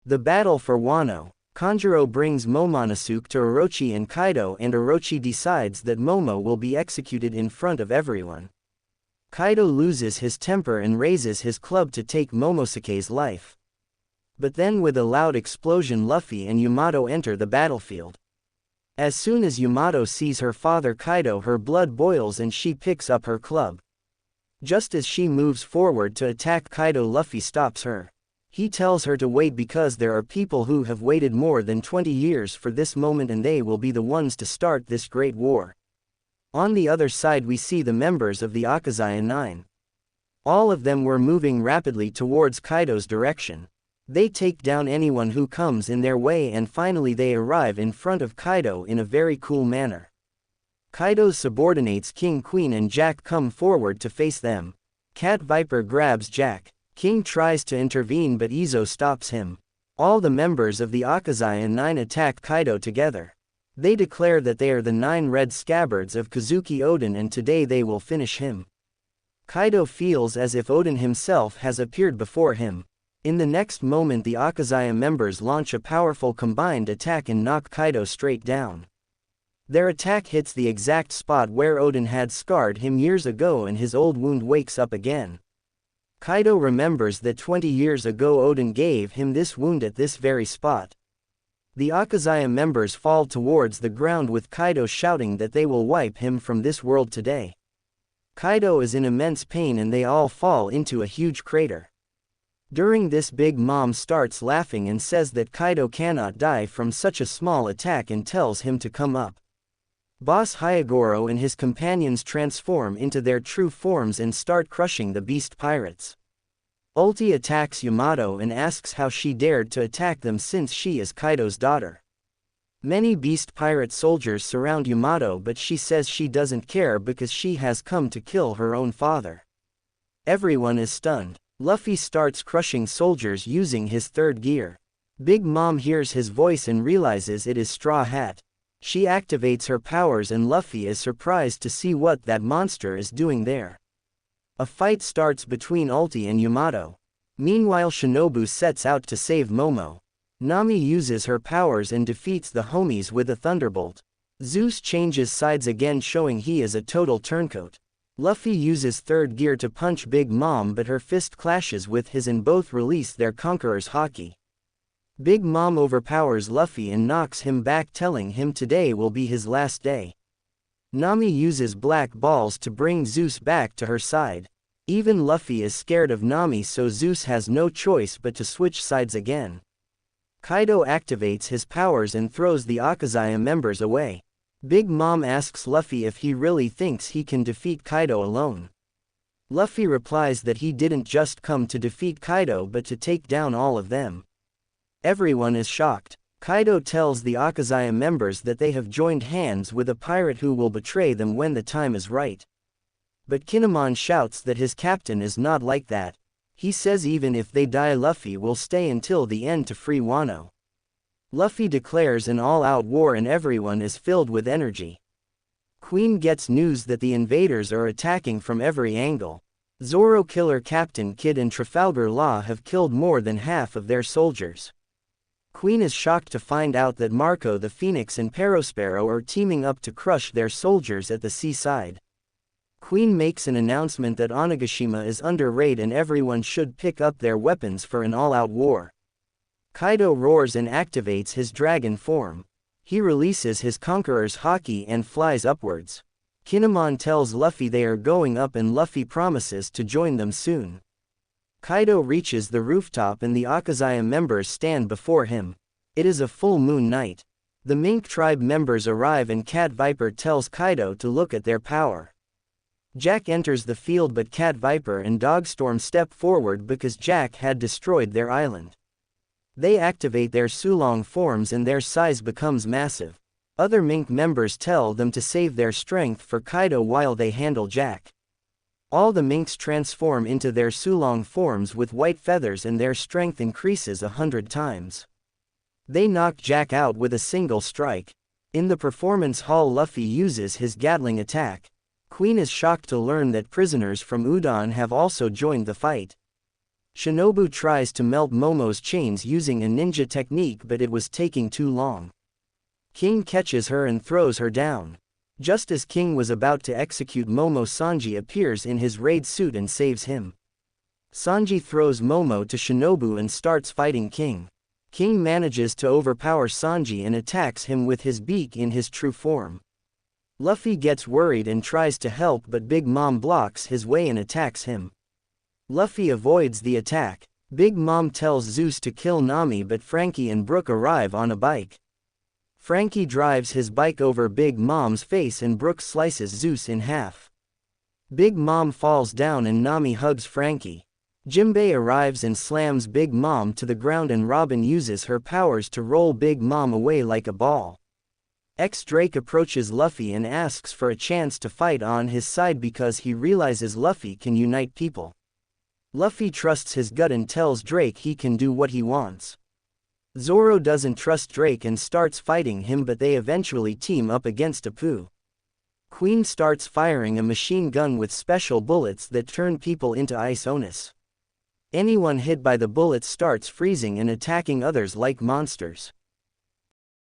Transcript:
The battle for Wano. Kanjuro brings Momonosuke to Orochi and Kaido, and Orochi decides that Momo will be executed in front of everyone. Kaido loses his temper and raises his club to take Momosuke's life. But then with a loud explosion, Luffy and Yamato enter the battlefield. As soon as Yamato sees her father Kaido, her blood boils and she picks up her club. Just as she moves forward to attack Kaido, Luffy stops her. He tells her to wait because there are people who have waited more than 20 years for this moment, and they will be the ones to start this great war. On the other side we see the members of the Akazaya 9. All of them were moving rapidly towards Kaido's direction. They take down anyone who comes in their way, and finally they arrive in front of Kaido in a very cool manner. Kaido's subordinates King, Queen and Jack come forward to face them. Cat Viper grabs Jack. King tries to intervene but Izo stops him. All the members of the Akazaya 9 attack Kaido together. They declare that they are the 9 red scabbards of Kazuki Oden, and today they will finish him. Kaido feels as if Oden himself has appeared before him. In the next moment the Akazaya members launch a powerful combined attack and knock Kaido straight down. Their attack hits the exact spot where Oden had scarred him years ago, and his old wound wakes up again. Kaido remembers that 20 years ago Oden gave him this wound at this very spot. The Akazaya members fall towards the ground with Kaido shouting that they will wipe him from this world today. Kaido is in immense pain and they all fall into a huge crater. During this, Big Mom starts laughing and says that Kaido cannot die from such a small attack and tells him to come up. Boss Hyogoro and his companions transform into their true forms and start crushing the beast pirates. Ulti attacks Yamato and asks how she dared to attack them since she is Kaido's daughter. Many beast pirate soldiers surround Yamato, but she says she doesn't care because she has come to kill her own father. Everyone is stunned. Luffy starts crushing soldiers using his third gear. Big Mom hears his voice and realizes it is Straw Hat. She activates her powers and Luffy is surprised to see what that monster is doing there. A fight starts between Ulti and Yamato. Meanwhile Shinobu sets out to save Momo. Nami uses her powers and defeats the homies with a thunderbolt. Zeus changes sides again, showing he is a total turncoat. Luffy uses third gear to punch Big Mom, but her fist clashes with his and both release their Conqueror's Haki. Big Mom overpowers Luffy and knocks him back, telling him today will be his last day. Nami uses black balls to bring Zeus back to her side. Even Luffy is scared of Nami, so Zeus has no choice but to switch sides again. Kaido activates his powers and throws the Akazaya members away. Big Mom asks Luffy if he really thinks he can defeat Kaido alone. Luffy replies that he didn't just come to defeat Kaido but to take down all of them. Everyone is shocked. Kaido tells the Akazaya members that they have joined hands with a pirate who will betray them when the time is right. But Kinemon shouts that his captain is not like that. He says even if they die Luffy will stay until the end to free Wano. Luffy declares an all-out war and everyone is filled with energy. Queen gets news that the invaders are attacking from every angle. Zoro, Killer Captain Kid and Trafalgar Law have killed more than half of their soldiers. Queen is shocked to find out that Marco the Phoenix and Perospero are teaming up to crush their soldiers at the seaside. Queen makes an announcement that Onigashima is under raid and everyone should pick up their weapons for an all-out war. Kaido roars and activates his dragon form. He releases his Conqueror's Haki and flies upwards. Kinemon tells Luffy they are going up and Luffy promises to join them soon. Kaido reaches the rooftop and the Akazaya members stand before him. It is a full moon night. The Mink tribe members arrive and Cat Viper tells Kaido to look at their power. Jack enters the field but Cat Viper and Dogstorm step forward because Jack had destroyed their island. They activate their Sulong forms and their size becomes massive. Other Mink members tell them to save their strength for Kaido while they handle Jack. All the Minks transform into their Sulong forms with white feathers and their strength increases 100 times. They knock Jack out with a single strike. In the performance hall Luffy uses his Gatling attack. Queen is shocked to learn that prisoners from Udon have also joined the fight. Shinobu tries to melt Momo's chains using a ninja technique, but it was taking too long. King catches her and throws her down. Just as King was about to execute Momo, Sanji appears in his raid suit and saves him. Sanji throws Momo to Shinobu and starts fighting King. King manages to overpower Sanji and attacks him with his beak in his true form. Luffy gets worried and tries to help, but Big Mom blocks his way and attacks him. Luffy avoids the attack. Big Mom tells Zeus to kill Nami, but Frankie and Brook arrive on a bike. Frankie drives his bike over Big Mom's face and Brook slices Zeus in half. Big Mom falls down and Nami hugs Frankie. Jinbei arrives and slams Big Mom to the ground, and Robin uses her powers to roll Big Mom away like a ball. Drake approaches Luffy and asks for a chance to fight on his side because he realizes Luffy can unite people. Luffy trusts his gut and tells Drake he can do what he wants. Zoro doesn't trust Drake and starts fighting him, but they eventually team up against Apu. Queen starts firing a machine gun with special bullets that turn people into ice onis. Anyone hit by the bullets starts freezing and attacking others like monsters.